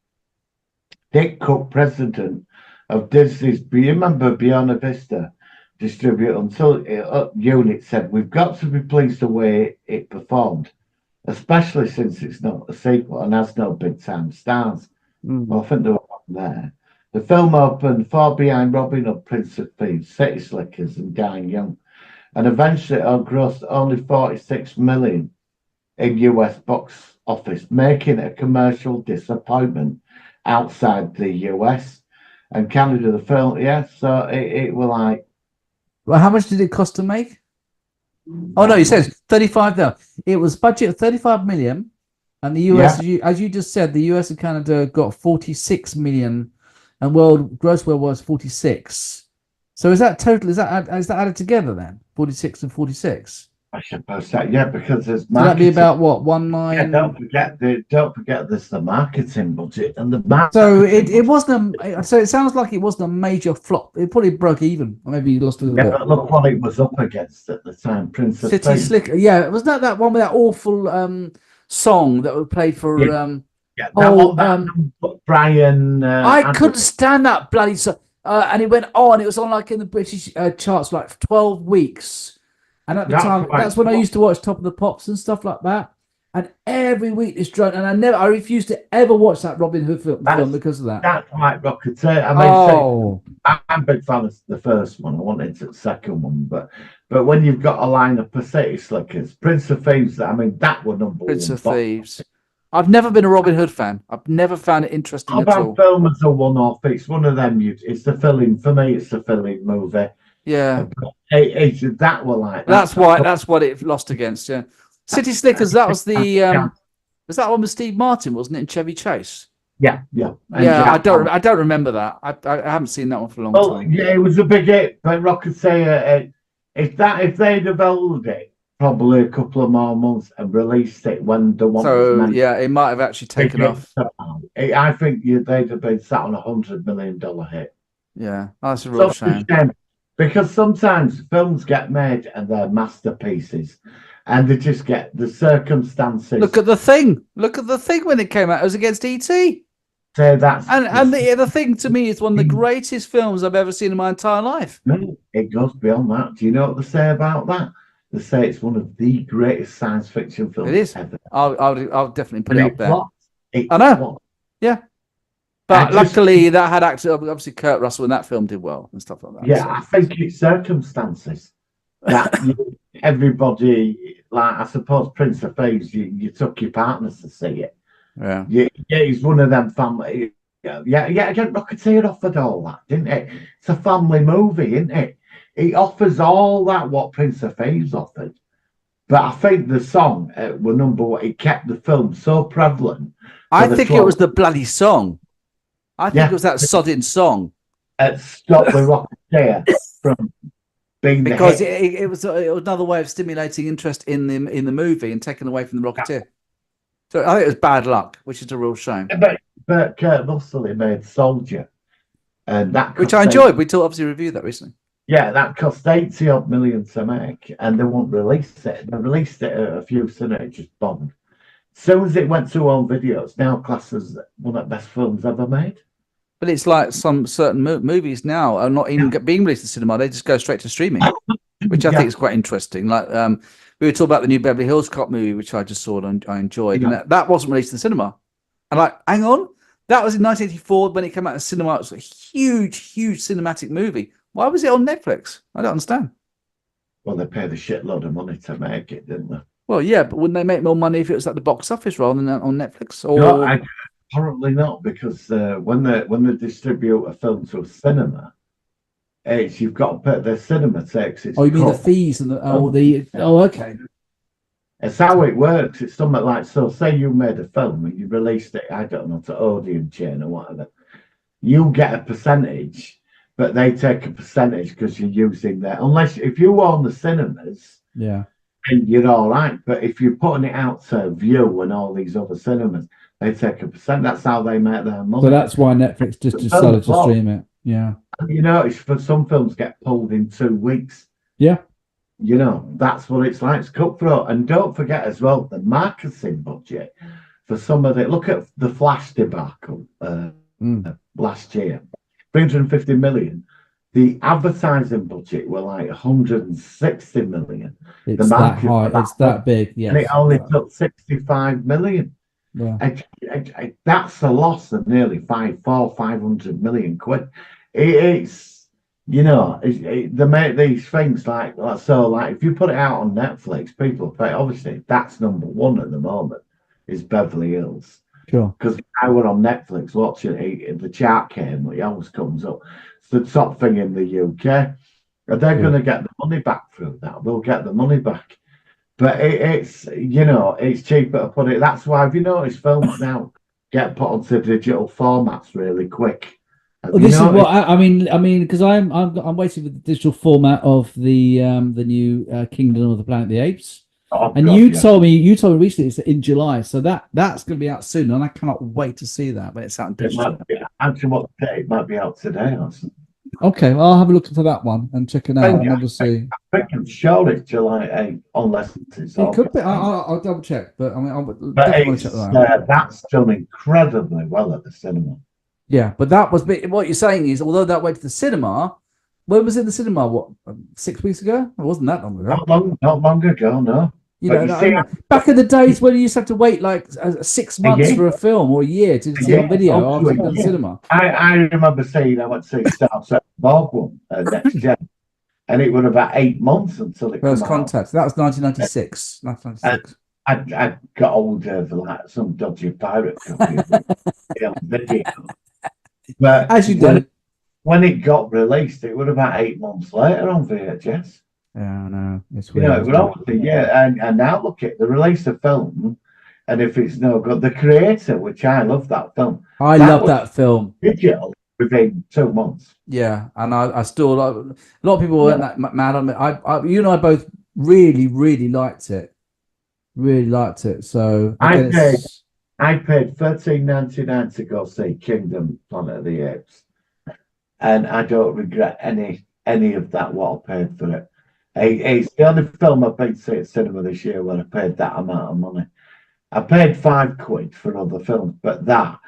Dick Cook, president of Disney's, you remember Buena Vista distributor unit, said, "We've got to be pleased the way it performed, especially since it's not a sequel and has no big time stars." Well, I think they were there. The film opened far behind Robin Hood, Prince of Thieves, City Slickers, and Dying Young, and eventually it grossed only 46 million in US box office, making it a commercial disappointment outside the US and Canada. The film, yeah, so it was like. Well, how much did it cost to make? Oh no, he says 35. No, it was budget of 35 million, and the US, as you just said, the US and Canada got 46 million, and gross world was 46. So is that total? Is that added together then? 46 and 46. I suppose that, yeah, because there's so that'd be about what 19. Yeah, don't forget there's the marketing budget and the marketing. So it wasn't. So it sounds like it wasn't a major flop. It probably broke even, or maybe you lost a little bit. But look what it was up against at the time, Prince of City Slicker. Yeah, wasn't that one with that awful song that was played for? Brian. I couldn't stand that bloody song, and it went on. It was on like in the British charts for like 12 weeks. And at the time, that's when I used to watch Top of the Pops and stuff like that. And every week this drone, and I refused to ever watch that Robin Hood film because of that. That's like Rocketeer. I mean, I'm a big fan of the first one. I wanted the second one, but when you've got a lineup of City Slickers, Prince of Thieves, I mean, that were number Prince one. Prince of Thieves. I've never been a Robin Hood fan. I've never found it interesting at all. Film as a one-off. It's one of them. It's the filling for me. It's the filling movie. Yeah, that were like. That's why. That's what it lost against. Yeah, City Slickers. That was the. Was that one with Steve Martin? Wasn't it, in Chevy Chase? Yeah. I don't remember that. I haven't seen that one for a long time. Yeah, it was a big hit. But Rocketeer, if they'd have held it probably a couple of more months and released it when the one. So yeah, it might have actually taken off. I think they'd have been sat on $100 million hit. Yeah, that's a real shame. Because sometimes films get made and they're masterpieces, and they just get the circumstances. Look at the thing. Look at the thing when it came out. It was against E.T. So that's and the thing to me is one of the greatest films I've ever seen in my entire life. No, it goes beyond that. Do you know what they say about that? They say it's one of the greatest science fiction films. It is. Ever. I'll definitely put it up there. I know. Yeah. But luckily, that had acted, obviously Kurt Russell in that film did well and stuff like that. Yeah, so. I think it's circumstances that everybody, like I suppose Prince of Thieves, you took your partners to see it. Yeah, he's one of them family. Yeah, again, Rocketeer offered all that, didn't it? It's a family movie, isn't it? It offers all that what Prince of Thieves offered. But I think the song were number one. It kept the film so prevalent. I think it was the bloody song. I think it was that sodding song. Stop the Rocketeer from being because it was another way of stimulating interest in the movie and taking away from the Rocketeer. So I think it was bad luck, which is a real shame. But Kurt Russell made Soldier, and that which I enjoyed. We obviously reviewed that recently. Yeah, that cost 80-odd million to make, and they won't release it. They released it at a few cinemas, just bombed. As soon as it went to home video, it's now classed as one of the best films ever made. But it's like some certain movies now are not even being released in cinema; they just go straight to streaming, which I think is quite interesting. Like we were talking about the new Beverly Hills Cop movie, which I just saw and I enjoyed, and that wasn't released in cinema. And like, hang on, that was in 1984 when it came out in cinema. It was a huge cinematic movie. Why was it on Netflix? I don't understand. Well, they paid a shitload of money to make it, didn't they? Well, yeah, but wouldn't they make more money if it was at the box office rather than on Netflix? Or No, probably not, because when they distribute a film to a cinema, you've got to pay, the cinema takes its oh, you mean the cut. fees and okay. It's how it works. It's something like, so say you made a film and you released it, I don't know, to Odeon chain or whatever. You get a percentage, but they take a percentage because you're using their, unless if you own the cinemas, Yeah. and you're all right. But if you're putting it out to View and all these other cinemas, they take a percent. That's how they make their money. So that's why Netflix just decided to stream it. Yeah. You know, it's for some films get pulled in 2 weeks. Yeah. You know, that's what it's like. It's cutthroat. And don't forget as well, the marketing budget for some of it. Look at the Flash debacle last year, 350 million. The advertising budget were like 160 million. It's that high. It's that big. Yeah. And it only took 65 million. Yeah. That's a loss of nearly 500 million quid. It's, you know, they make these things like so. Like if you put it out on Netflix, people pay. Obviously, that's number one at the moment. Is Beverly Hills. Sure. Because I were on Netflix watching it, the chart came. It always comes up. It's the top thing in the UK. And they're going to get the money back through that. They'll get the money back. But it's, you know, it's cheaper to put it. That's why, have you noticed films now get put onto digital formats really quick? Well, this is what I mean, because I'm waiting for the digital format of the new Kingdom of the Planet of the Apes. Oh, and God, you told me recently it's in July, so that's going to be out soon, and I cannot wait to see that. But it's out in digital. It might be out today. Okay, well, I'll have a look for that one and check it out. And obviously, I think I'm sure it's July 8th, unless it's. It could be. I'll double check, but I mean, I'll definitely check that out. That's done incredibly well at the cinema. Yeah, but that was what you're saying is, although that went to the cinema, when was it in the cinema? What, 6 weeks ago? It wasn't that long ago. Not long ago, no. You know, back in the days when you used to have to wait like 6 months for a film or a year to see a video after the cinema. I remember I went to see Star Trek Borg one next gen, and it was about 8 months until it First Contact. That was 1996. 1996. I got hold of like some dodgy pirate copy of it, video. But as you do. When it got released, it was about 8 months later on VHS. Yeah, I know. It's weird. You know, and now look at the release of film, and if it's no good, the creator, which I love that film. I love that film. Digital within 2 months. Yeah, and I still like. A lot of people weren't that mad on it. You and I both really, really liked it. Really liked it. So I paid $13.99 to go see Kingdom Planet of the Apes, and I don't regret any of that. What I paid for it. It's the only film I've been to see at cinema this year where I paid that amount of money. I paid £5 for other films, but that,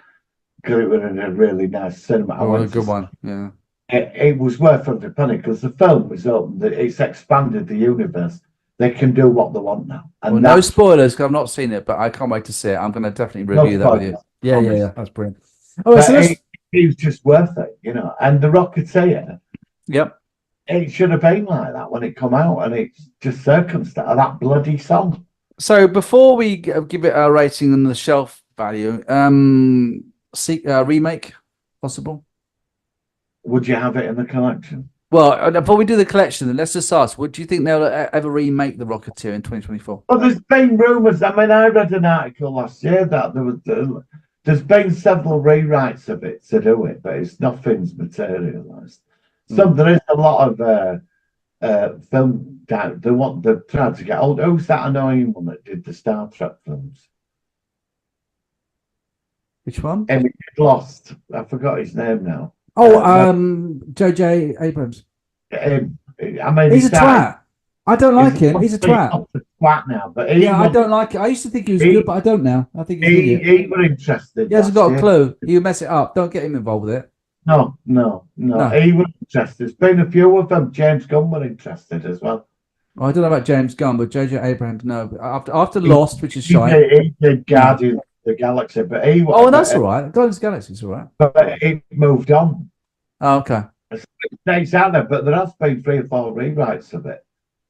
because it was in a really nice cinema. Oh, a good one, yeah. It was worth every penny because the film was open. It's expanded the universe. They can do what they want now. And well, no spoilers, because I've not seen it, but I can't wait to see it. I'm going to definitely review that with you. Yeah. That's brilliant. Oh, so it was just worth it, you know. And the Rocketeer. Yep. It should have been like that when it come out, and it's just circumstance of that bloody song. So before we give it a rating on the shelf value, remake possible? Would you have it in the collection? Well, before we do the collection, let's just ask: would you think they'll ever remake the Rocketeer in 2024? Well, there's been rumours. I mean, I read an article last year that there's been several rewrites of it to do it, but nothing's materialised. So there is a lot of film down. They're trying to get old. Who's that annoying one that did the Star Trek films? Which one? Emmy Lost. I forgot his name now. Oh, J.J. Abrams. I mean, he's a twat. I don't like him. He's a twat. Twat now, but I don't like it. I used to think he was good, but I don't now. I think he was interested. He hasn't got a clue. You mess it up. Don't get him involved with it. No. He was interested. There's been a few of them. James Gunn were interested as well. I don't know about James Gunn, but J.J. Abrams, no. After Lost, which is shite. He did Guardians of the Galaxy, but he was. Oh, that's all right. Guardians of the Galaxy is all right. But it moved on. Oh, okay. It's out there, but there has been 3 or 4 rewrites of it.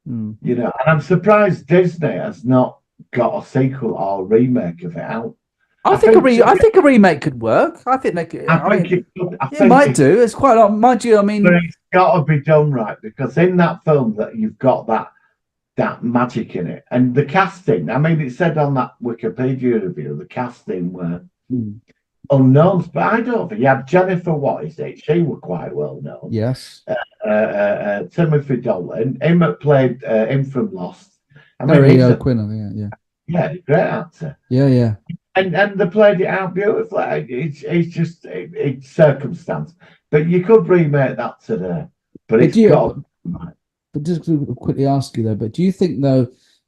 You know, and I'm surprised Disney has not got a sequel or remake of it out. I think a remake could work. I think they could. I mean, it could. it might do. It's quite a lot. Mind you, I mean, but it's got to be done right, because in that film that you've got that magic in it, and the casting. I mean, it said on that Wikipedia review the casting were unknowns, but I don't think you had Jennifer. What is it? She was quite well known. Yes. Timothy Dalton, him that played him from Lost. I mean, Harry Quinn. Yeah, great actor. Yeah. And they played it out beautifully. It's just it's circumstance, but you could remake that today. But it's got. But just to quickly ask you though, but do you think though,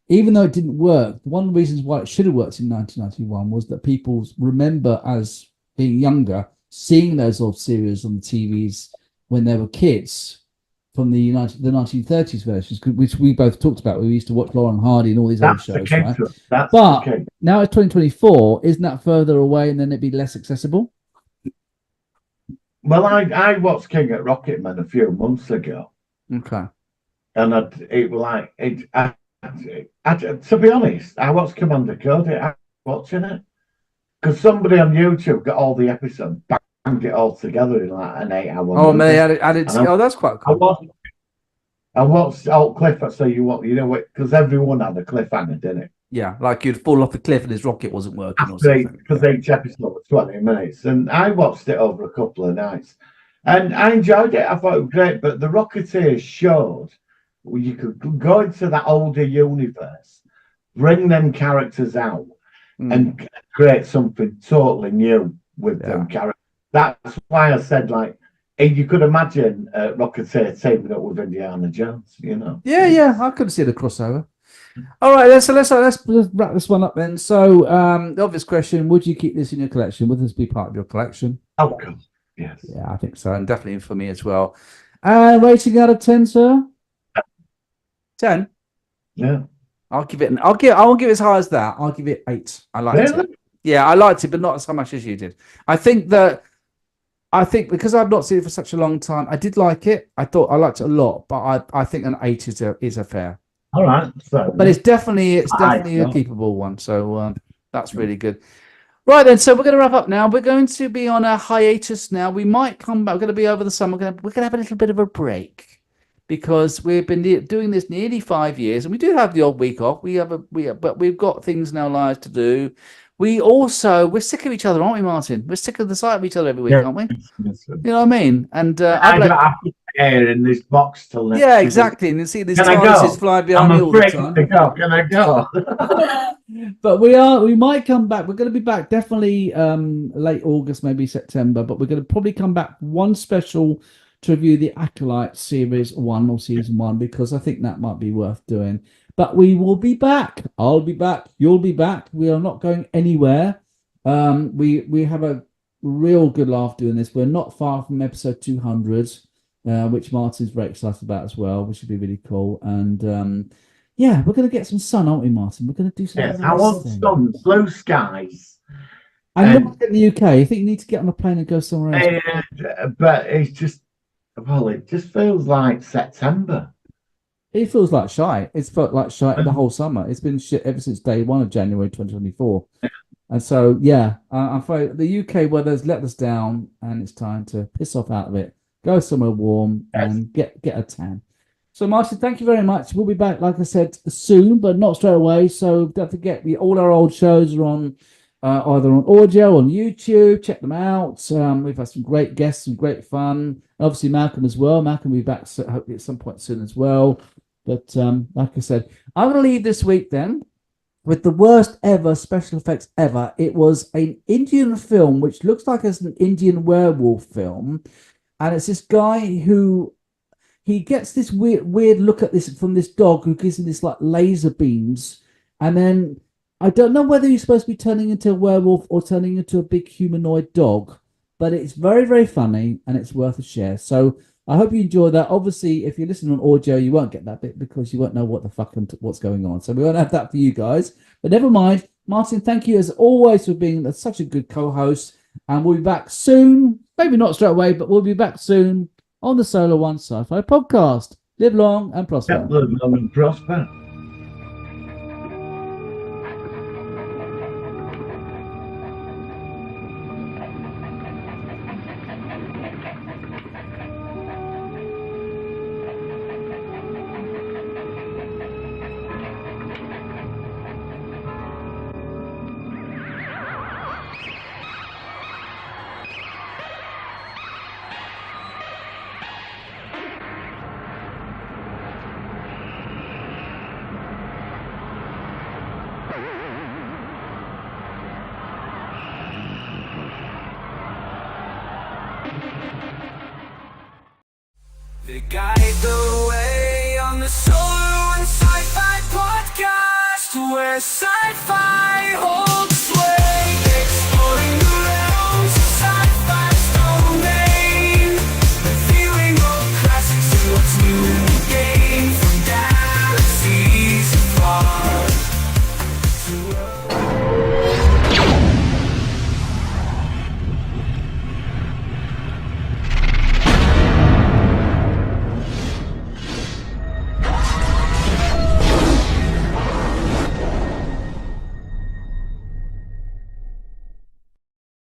even though it didn't work, one of the reasons why it should have worked in 1991 was that people remember as being younger, seeing those old series on the TVs when they were kids from the 1930s versions, which we both talked about. We used to watch Laurel and Hardy and all these old shows, right? But now it's 2024. Isn't that further away, and then it'd be less accessible? Well, I watched King at Rocketman a few months ago. Okay. And it was like to be honest, I watched Commander Cody. I was watching it because somebody on YouTube got all the episodes, banged it all together in like an 8-hour. Oh, man, that's quite cool. I watched Alt Cliff. So you know what? Because everyone had a cliffhanger, didn't it? Yeah, like you'd fall off the cliff and his rocket wasn't working. Because each episode was 20 minutes, and I watched it over a couple of nights, and I enjoyed it. I thought it was great. But the Rocketeer showed. You could go into that older universe, bring them characters out, and create something totally new with them characters. That's why I said, like, you could imagine Rocketeer teaming up with Indiana Jones, you know? Yeah, I could see the crossover. All right, let's wrap this one up then. So, the obvious question: would you keep this in your collection? Would this be part of your collection? Oh, God, yes. Yeah, I think so, and definitely for me as well. And rating out of 10, sir. 10. Yeah. I'll give it as high as that. I'll give it 8. I liked it. Yeah, I liked it, but not as much as you did. I think because I've not seen it for such a long time, I did like it. I liked it a lot, but I think an 8 is a fair. All right. So, but it's definitely a keepable one. So that's really good. Right then, so we're going to wrap up now. We're going to be on a hiatus now. We might come back. We're going to be over the summer. We're going to have a little bit of a break. Because we've been doing this nearly 5 years, and we do have the odd week off. But we've got things in our lives to do. We're sick of each other, aren't we, Martin? We're sick of the sight of each other every week, aren't we? Yes. You know what I mean? And I don't have to air in this box till next. Yeah, exactly. And you see these TARDISes fly behind me all the time. Can I go? But we might come back. We're going to be back definitely late August, maybe September. But we're going to probably come back one special to review the Acolyte Series 1 or Season 1, because I think that might be worth doing. But we will be back. I'll be back. You'll be back. We are not going anywhere. We have a real good laugh doing this. We're not far from episode 200, which Martin's very excited about as well, which would be really cool. And we're going to get some sun, aren't we, Martin? We're going to do some. Yes, I want sun, blue skies. And you're not in the UK. I think you need to get on a plane and go somewhere else. But it's just. Well, it just feels like September. It feels like shite. It's felt like shite the whole summer. It's been shit ever since day 1 of January 2024. And so, I'm afraid the UK weather's let us down, and it's time to piss off out of it. Go somewhere warm and get a tan. So, Martin, thank you very much. We'll be back, like I said, soon, but not straight away. So don't forget, all our old shows are on either on audio, on YouTube. Check them out. We've had some great guests, some great fun. Obviously, Malcolm as well. Malcolm will be back hopefully at some point soon as well. But like I said, I'm going to leave this week then with the worst ever special effects ever. It was an Indian film, which looks like it's an Indian werewolf film. And it's this guy who he gets this weird look at this from this dog who gives him this like laser beams. And then I don't know whether he's supposed to be turning into a werewolf or turning into a big humanoid dog, but it's very, very funny and it's worth a share. So I hope you enjoy that. Obviously, if you're listening on audio, you won't get that bit because you won't know what the fuck what's going on. So we won't have that for you guys. But never mind. Martin, thank you as always for being such a good co-host. And we'll be back soon. Maybe not straight away, but we'll be back soon on the Solar One Sci-Fi Podcast. Live long and prosper. Live long and prosper. They guide the way on the Solo and Sci-Fi podcast, where sci-fi holds